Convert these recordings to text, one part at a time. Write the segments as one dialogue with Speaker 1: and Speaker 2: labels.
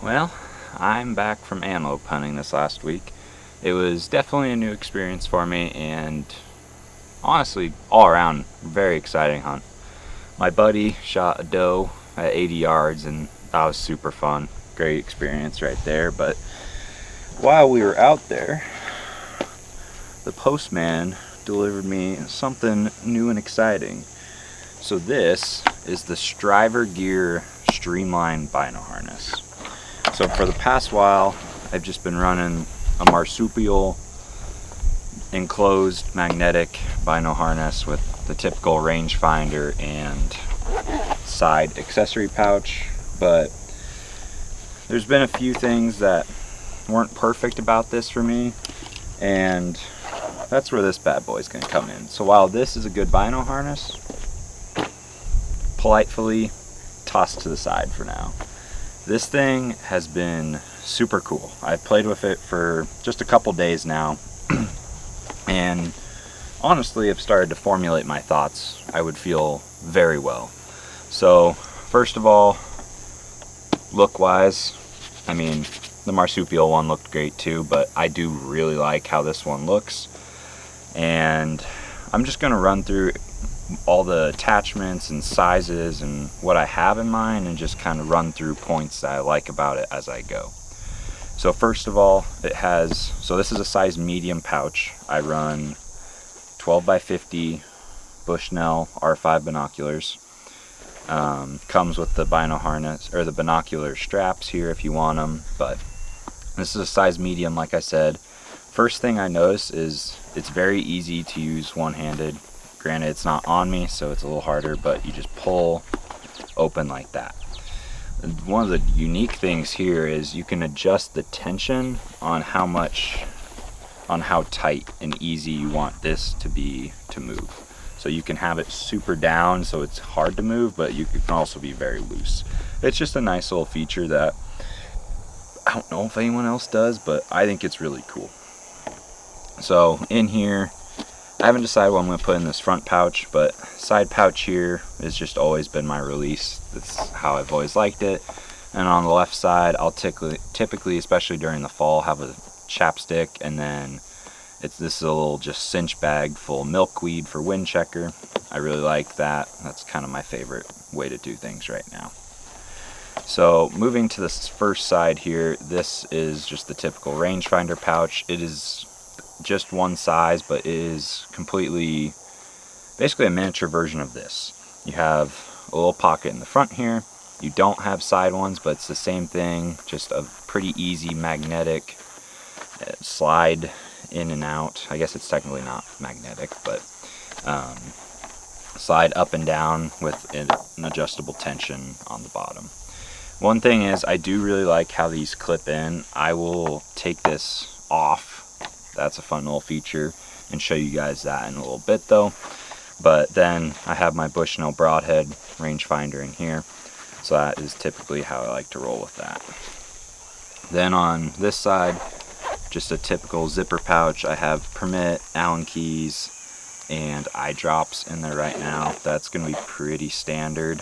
Speaker 1: Well, I'm back from antelope hunting this last week. It was definitely a new experience for me and honestly, all around, very exciting hunt. My buddy shot a doe at 80 yards and that was super fun. Great experience right there. But while we were out there, the postman delivered me something new and exciting. So this is the Striver Gear Streamline Bino harness. So for the past while, I've just been running a marsupial enclosed magnetic bino harness with the typical rangefinder and side accessory pouch, but there's been a few things that weren't perfect about this for me, and that's where this bad boy's gonna come in. So while this is a good bino harness, politely tossed to the side for now. This thing has been super cool. I've played with it for just a couple days now and honestly have started to formulate my thoughts. I would feel very well. So first of all, look wise, I mean the marsupial one looked great too, but I do really like how this one looks, and I'm just gonna run through all the attachments and sizes and what I have in mind and just kind of run through points that I like about it as I go. So first of all, so this is a size medium pouch. I run 12 by 50 Bushnell R5 binoculars. Comes with the bino harness or the binocular straps here if you want them, but this is a size medium like I said. First thing I notice is it's very easy to use one-handed. Granted, it's not on me, so it's a little harder, but you just pull open like that. One of the unique things here is you can adjust the tension on how tight and easy you want this to be to move. So you can have it super down so it's hard to move, but you can also be very loose. It's just a nice little feature that I don't know if anyone else does, but I think it's really cool. So in here, I haven't decided what I'm going to put in this front pouch, but side pouch here has just always been my release. That's how I've always liked it. And on the left side, I'll typically, especially during the fall, have a chapstick, and then this little just cinch bag full of milkweed for wind checker. I really like that. That's kind of my favorite way to do things right now. So moving to this first side here, this is just the typical rangefinder pouch. It is just one size, but it is basically a miniature version of this. You have a little pocket in the front here. You don't have side ones, but it's the same thing, just a pretty easy magnetic slide in and out. I guess it's technically not magnetic, but slide up and down with an adjustable tension on the bottom. One thing is, I do really like how these clip in. I will take this off. That's a fun little feature, and show you guys that in a little bit though. But then I have my Bushnell broadhead rangefinder in here, so that is typically how I like to roll with that. Then on this side, just a typical zipper pouch. I have permit, Allen keys, and eye drops in there right now. That's going to be pretty standard.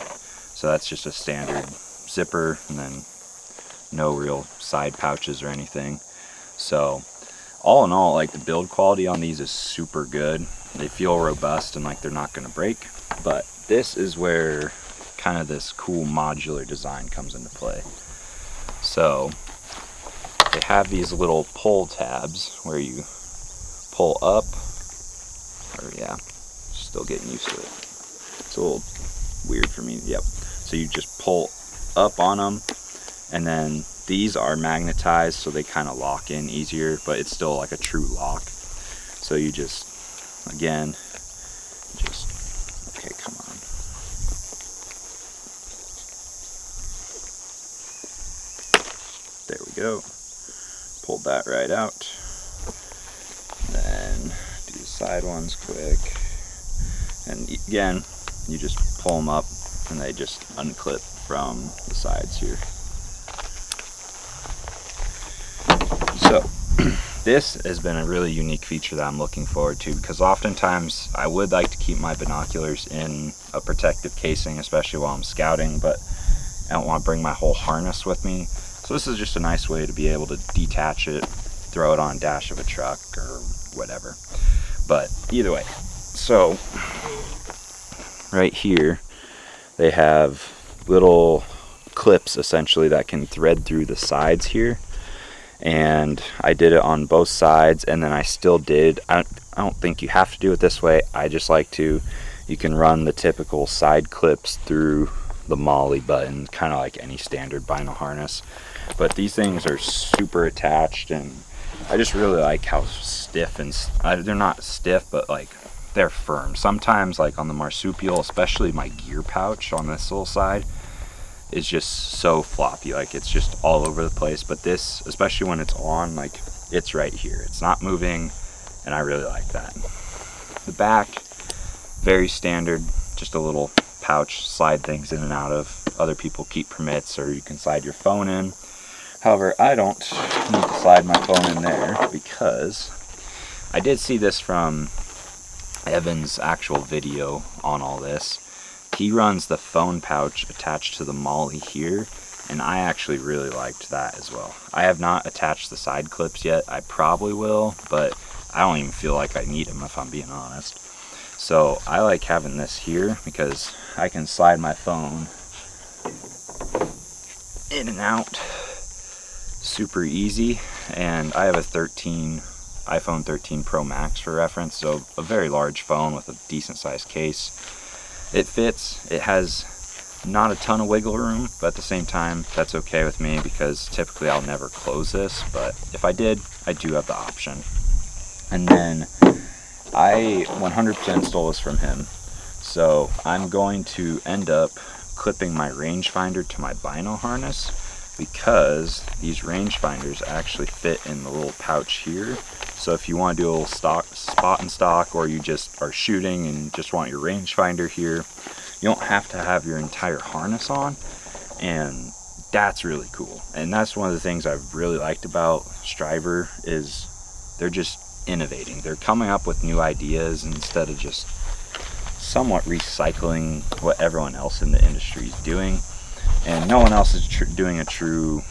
Speaker 1: So that's just a standard zipper, and then no real side pouches or anything. So all in all, like, the build quality on these is super good. They feel robust and like they're not going to break. But this is where kind of this cool modular design comes into play. So they have these little pull tabs where you pull up, or yeah, still getting used to it. It's a little weird for me. Yep. So you just pull up on them, and then these are magnetized, so they kind of lock in easier, but it's still like a true lock. So you just, again, okay, come on. There we go. Pulled that right out. Then do the side ones quick. And again, you just pull them up and they just unclip from the sides here. So this has been a really unique feature that I'm looking forward to, because oftentimes I would like to keep my binoculars in a protective casing, especially while I'm scouting, but I don't want to bring my whole harness with me. So this is just a nice way to be able to detach it, throw it on dash of a truck or whatever. But either way, so right here they have little clips essentially that can thread through the sides here, and I did it on both sides, and then I still did, I don't think you have to do it this way, I just like to, you can run the typical side clips through the MOLLE button, kind of like any standard Bino harness. But these things are super attached, and I just really like how stiff, and they're not stiff, but like they're firm. Sometimes like on the marsupial, especially my gear pouch on this little side, is just so floppy, like it's just all over the place. But this, especially when it's on, like it's right here, it's not moving, and I really like that. The back, very standard, just a little pouch, slide things in and out of. Other people keep permits, or you can slide your phone in. However, I don't need to slide my phone in there, because I did see this from Evan's actual video on all this. He runs the phone pouch attached to the MOLLE here, and I actually really liked that as well. I have not attached the side clips yet. I probably will, but I don't even feel like I need them if I'm being honest. So I like having this here because I can slide my phone in and out super easy. And I have a iPhone 13 Pro Max for reference, so a very large phone with a decent sized case. It fits. It has not a ton of wiggle room, but at the same time that's okay with me because typically I'll never close this, but if I did, I do have the option. And then I 100% stole this from him, so I'm going to end up clipping my rangefinder to my Bino harness, because these rangefinders actually fit in the little pouch here. So if you want to do a little spot and stock, or you just are shooting and just want your rangefinder here, you don't have to have your entire harness on, and that's really cool. And that's one of the things I've really liked about Striver, is they're just innovating. They're coming up with new ideas instead of just somewhat recycling what everyone else in the industry is doing. And no one else is doing a true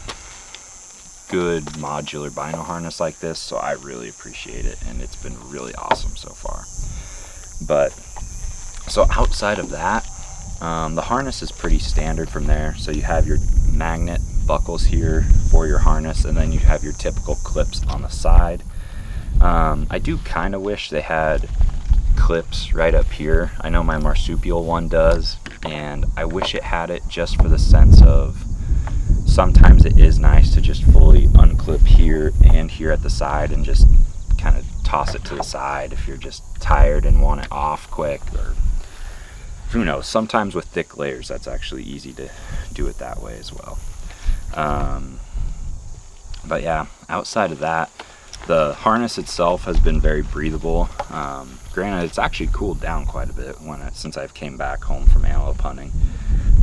Speaker 1: good modular Bino harness like this, so I really appreciate it, and it's been really awesome so far. But so outside of that, the harness is pretty standard from there. So you have your magnet buckles here for your harness, and then you have your typical clips on the side. I do kind of wish they had clips right up here. I know my marsupial one does, and I wish it had it just for the sense of sometimes it is nice to just fully unclip here and here at the side and just kind of toss it to the side if you're just tired and want it off quick, or who knows, sometimes with thick layers that's actually easy to do it that way as well. But yeah, outside of that, the harness itself has been very breathable. Granted, it's actually cooled down quite a bit since I've came back home from antelope hunting,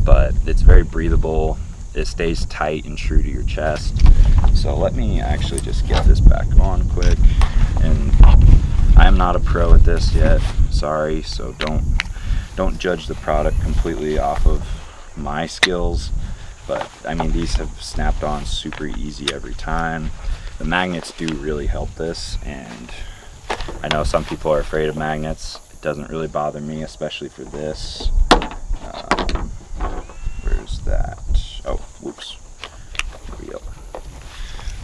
Speaker 1: but it's very breathable. It stays tight and true to your chest. So let me actually just get this back on quick. And I'm not a pro at this yet, sorry, so don't judge the product completely off of my skills. But I mean, these have snapped on super easy every time. The magnets do really help this, and I know some people are afraid of magnets. It doesn't really bother me, especially for this. Where's that? Oh, whoops. There we go.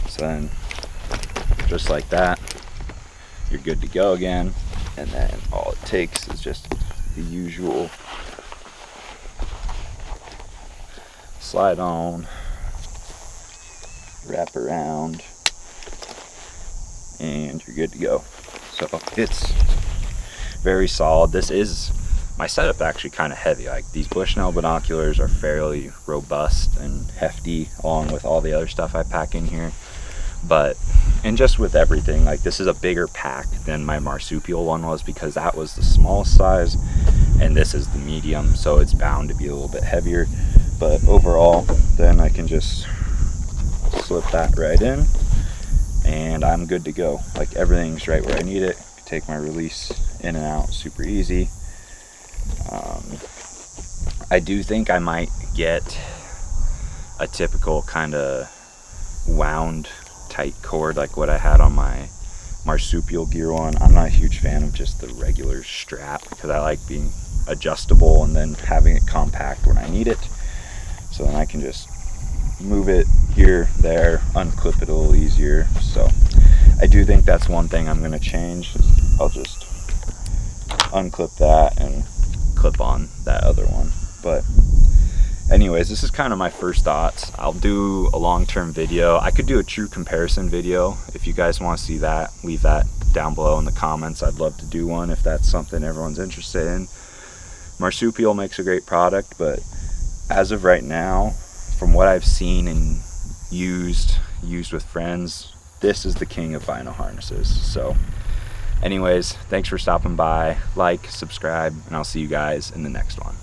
Speaker 1: So then, just like that, you're good to go again. And then all it takes is just the usual slide on, wrap around, and you're good to go. So it's very solid. This is, my setup actually kind of heavy. Like, these Bushnell binoculars are fairly robust and hefty, along with all the other stuff I pack in here. But, and just with everything, like, this is a bigger pack than my marsupial one was, because that was the smallest size, and this is the medium, so it's bound to be a little bit heavier. But overall, then I can just slip that right in, and I'm good to go. Like, everything's right where I need it. Take my release in and out super easy. I do think I might get a typical kind of wound tight cord like what I had on my marsupial gear one. I'm not a huge fan of just the regular strap because I like being adjustable and then having it compact when I need it. So then I can just move it here, there, unclip it a little easier. So I do think that's one thing I'm going to change. I'll just unclip that and clip on that other one. But anyways, this is kind of my first thoughts. I'll do a long-term video. I could do a true comparison video. If you guys want to see that, leave that down below in the comments. I'd love to do one if that's something everyone's interested in. Marsupial makes a great product, but as of right now, from what I've seen and used with friends, this is the king of Bino harnesses. So anyways, thanks for stopping by. Like, subscribe, and I'll see you guys in the next one.